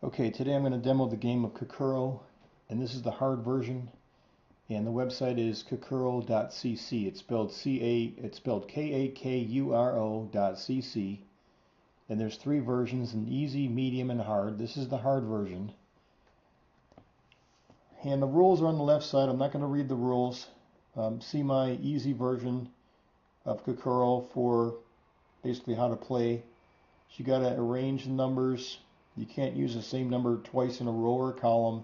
Okay, today I'm going to demo the game of Kakuro, and this is the hard version, and the website is kakuro.cc. It's spelled Kakuro.cc, and there's three versions: an easy, medium, and hard. This is the hard version. And the rules are on the left side. I'm not going to read the rules. See my easy version of Kakuro for basically how to play. So you got to arrange the numbers. You can't use the same number twice in a row or column,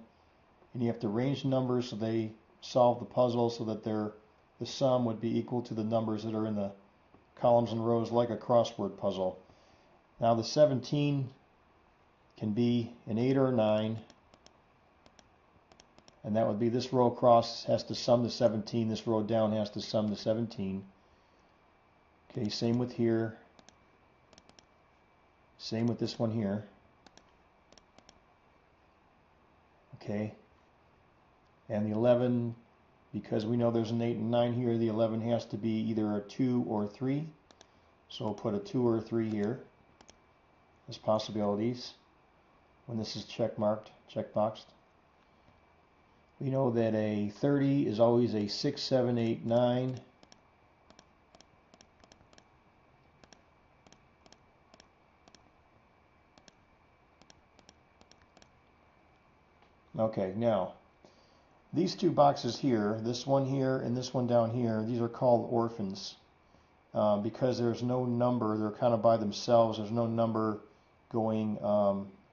and you have to arrange the numbers so they solve the puzzle so that the sum would be equal to the numbers that are in the columns and rows, like a crossword puzzle. Now the 17 can be an 8 or a 9, and that would be this row across has to sum to 17, this row down has to sum to 17. Okay, same with here, same with this one here. Okay, and the 11, because we know there's an 8 and 9 here, the 11 has to be either a 2 or a 3. So we'll put a 2 or a 3 here as possibilities when this is checkboxed. We know that a 30 is always a 6, 7, 8, 9. Okay, now these two boxes here, this one here and this one down here, these are called orphans. Because there's no number, they're kind of by themselves. There's no number going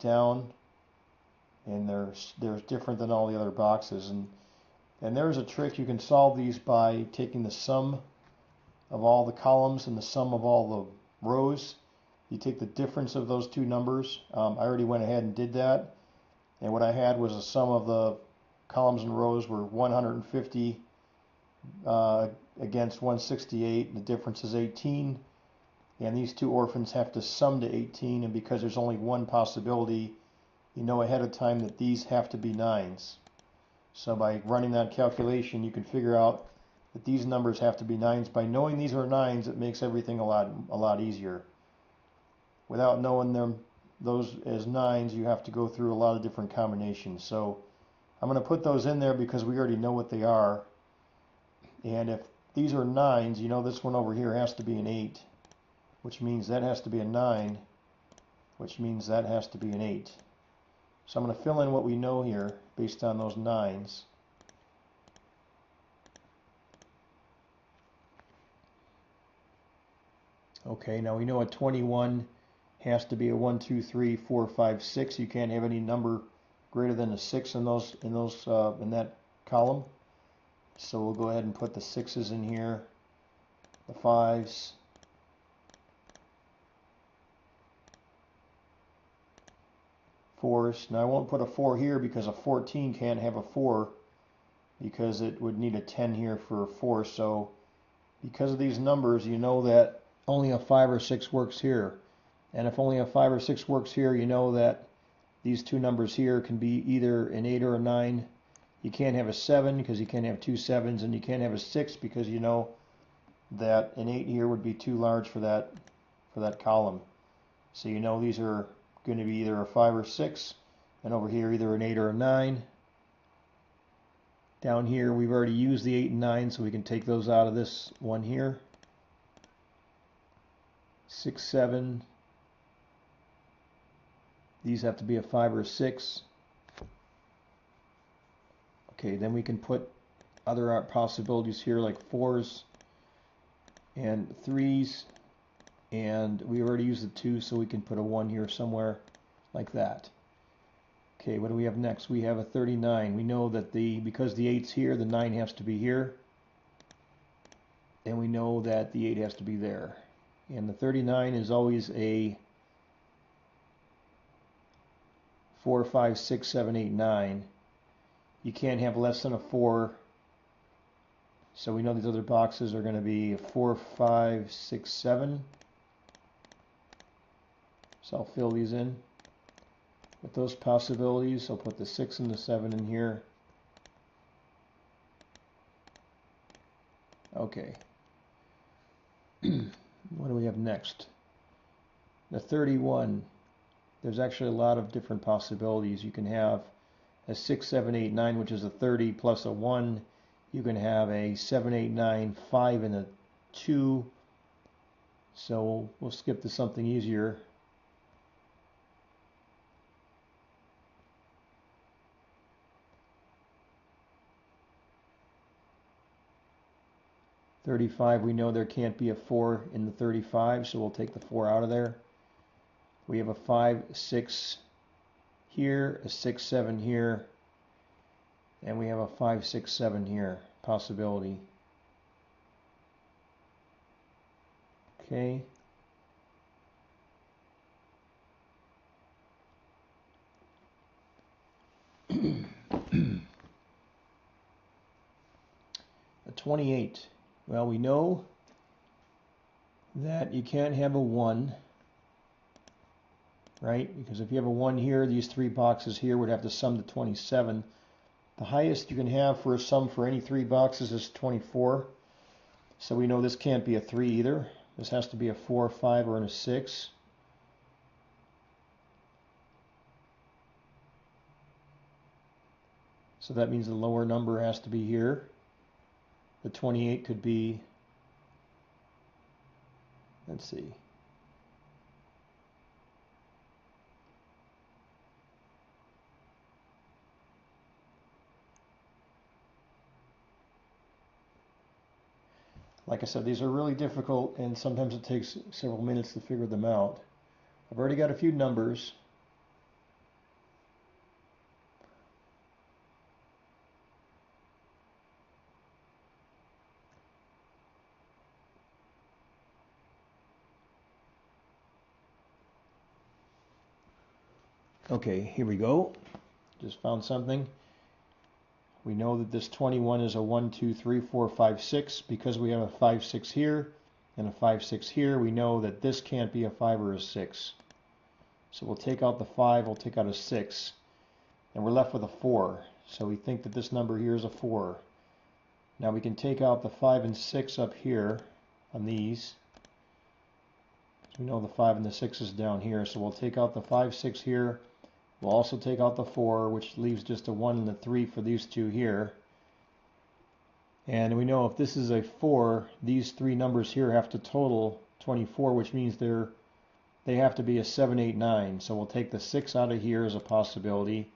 down, and they're different than all the other boxes. And there's a trick. You can solve these by taking the sum of all the columns and the sum of all the rows. You take the difference of those two numbers. I already went ahead and did that, and what I had was a sum of the columns and rows were 150 against 168. The difference is 18, and these two orphans have to sum to 18, and because there's only one possibility, you know ahead of time that these have to be 9s. So by running that calculation, you can figure out that these numbers have to be 9s. By knowing these are 9s, it makes everything a lot easier. Without knowing those as 9s, you have to go through a lot of different combinations. So I'm going to put those in there because we already know what they are. And if these are 9s, you know this one over here has to be an 8, which means that has to be a 9, which means that has to be an 8. So I'm going to fill in what we know here based on those 9s. Okay, now we know a 21 has to be a 1, 2, 3, 4, 5, 6. You can't have any number greater than a 6 in that column. So we'll go ahead and put the 6s in here, the 5s, fours. Now I won't put a 4 here because a 14 can't have a 4 because it would need a 10 here for a 4. So because of these numbers, you know that only a 5 or 6 works here. And if only a 5 or 6 works here, you know that these two numbers here can be either an 8 or a 9. You can't have a 7 because you can't have two 7s, and you can't have a 6 because you know that an 8 here would be too large for that column. So you know these are going to be either a 5 or 6, and over here either an 8 or a 9. Down here we've already used the 8 and 9, so we can take those out of this one here. 6, 7. These have to be a 5 or a 6. Okay, then we can put other possibilities here like 4s and 3s, and we already used the 2, so we can put a 1 here somewhere like that. Okay, what do we have next? We have a 39. We know that because the 8's here, the 9 has to be here, and we know that the 8 has to be there. And the 39 is always a 4, 5, 6, 7, 8, 9. You can't have less than a 4. So we know these other boxes are going to be 4, 5, 6, 7. So I'll fill these in with those possibilities. I'll put the 6 and the 7 in here. Okay. What do we have next? The 31. there's actually a lot of different possibilities. You can have a 6, 7, 8, 9, which is a 30 plus a 1. You can have a 7, 8, 9, 5, and a 2. So we'll skip to something easier. $35, we know there can't be a 4 in the 35, so we'll take the 4 out of there. We have a 5, 6 here, a 6, 7 here, and we have a 5, 6, 7 here, possibility. Okay. A 28. Well, we know that you can't have a 1, right? Because if you have a 1 here, these 3 boxes here would have to sum to 27. The highest you can have for a sum for any 3 boxes is 24. So we know this can't be a 3 either. This has to be a 4, 5, or a 6. So that means the lower number has to be here. The 28 could be, let's see, like I said, these are really difficult, and sometimes it takes several minutes to figure them out. I've already got a few numbers. Okay, here we go. Just found something. We know that this 21 is a 1, 2, 3, 4, 5, 6. Because we have a 5, 6 here and a 5, 6 here, we know that this can't be a 5 or a 6. So we'll take out the 5, we'll take out a 6, and we're left with a 4. So we think that this number here is a 4. Now we can take out the 5 and 6 up here on these. So we know the 5 and the 6 is down here, so we'll take out the 5, 6 here. We'll also take out the 4, which leaves just a 1 and a 3 for these two here. And we know if this is a 4, these 3 numbers here have to total 24, which means they have to be a 7, 8, 9. So we'll take the 6 out of here as a possibility,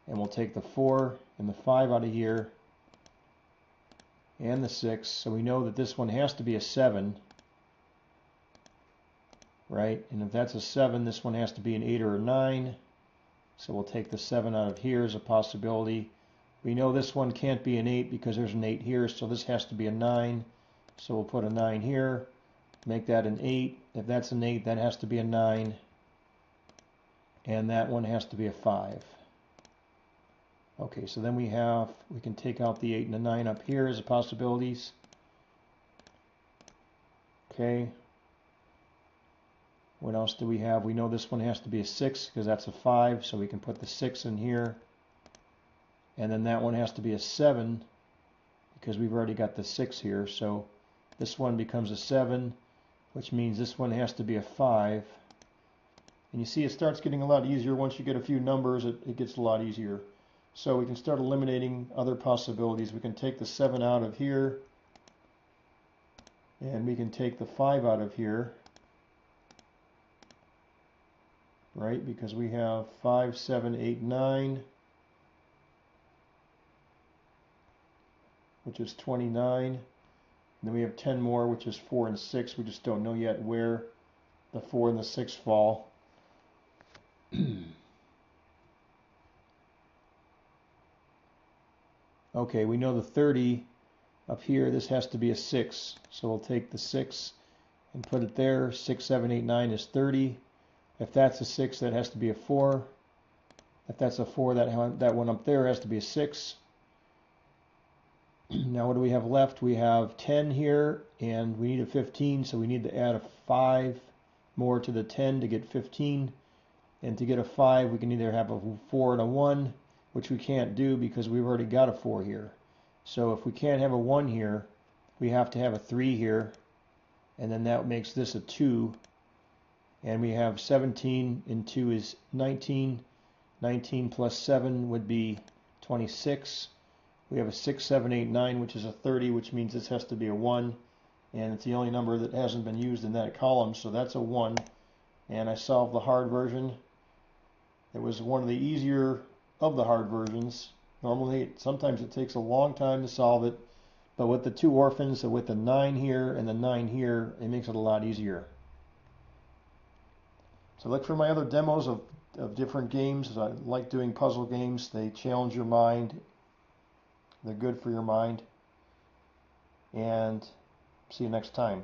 and we'll take the 4 and the 5 out of here, and the 6. So we know that this one has to be a 7, right? And if that's a 7, this one has to be an 8 or a 9. So we'll take the 7 out of here as a possibility. We know this one can't be an 8 because there's an 8 here, so this has to be a 9. So we'll put a 9 here, make that an 8. If that's an 8, that has to be a 9. And that one has to be a 5. Okay, so then we can take out the 8 and the 9 up here as the possibilities. Okay. What else do we have? We know this one has to be a 6 because that's a 5, so we can put the 6 in here. And then that one has to be a 7 because we've already got the 6 here. So this one becomes a 7, which means this one has to be a 5. And you see it starts getting a lot easier. Once you get a few numbers, it gets a lot easier. So we can start eliminating other possibilities. We can take the 7 out of here, and we can take the 5 out of here. Right, because we have 5, 7, 8, 9, which is 29. And then we have 10 more, which is 4 and 6. We just don't know yet where the 4 and the 6 fall. Okay, we know the 30 up here, this has to be a 6. So we'll take the 6 and put it there. 6, 7, 8, 9 is 30. If that's a 6, that has to be a 4. If that's a 4, that one up there has to be a 6. Now what do we have left? We have 10 here, and we need a 15, so we need to add a 5 more to the 10 to get 15. And to get a 5, we can either have a 4 and a 1, which we can't do because we've already got a 4 here. So if we can't have a 1 here, we have to have a 3 here, and then that makes this a 2. And we have 17 and 2 is 19. 19 plus 7 would be 26. We have a 6, 7, 8, 9, which is a 30, which means this has to be a 1. And it's the only number that hasn't been used in that column, so that's a 1. And I solved the hard version. It was one of the easier of the hard versions. Normally, sometimes it takes a long time to solve it, but with the 2 orphans, with the 9 here and the 9 here, it makes it a lot easier. So look for my other demos of different games. I like doing puzzle games. They challenge your mind. They're good for your mind. And see you next time.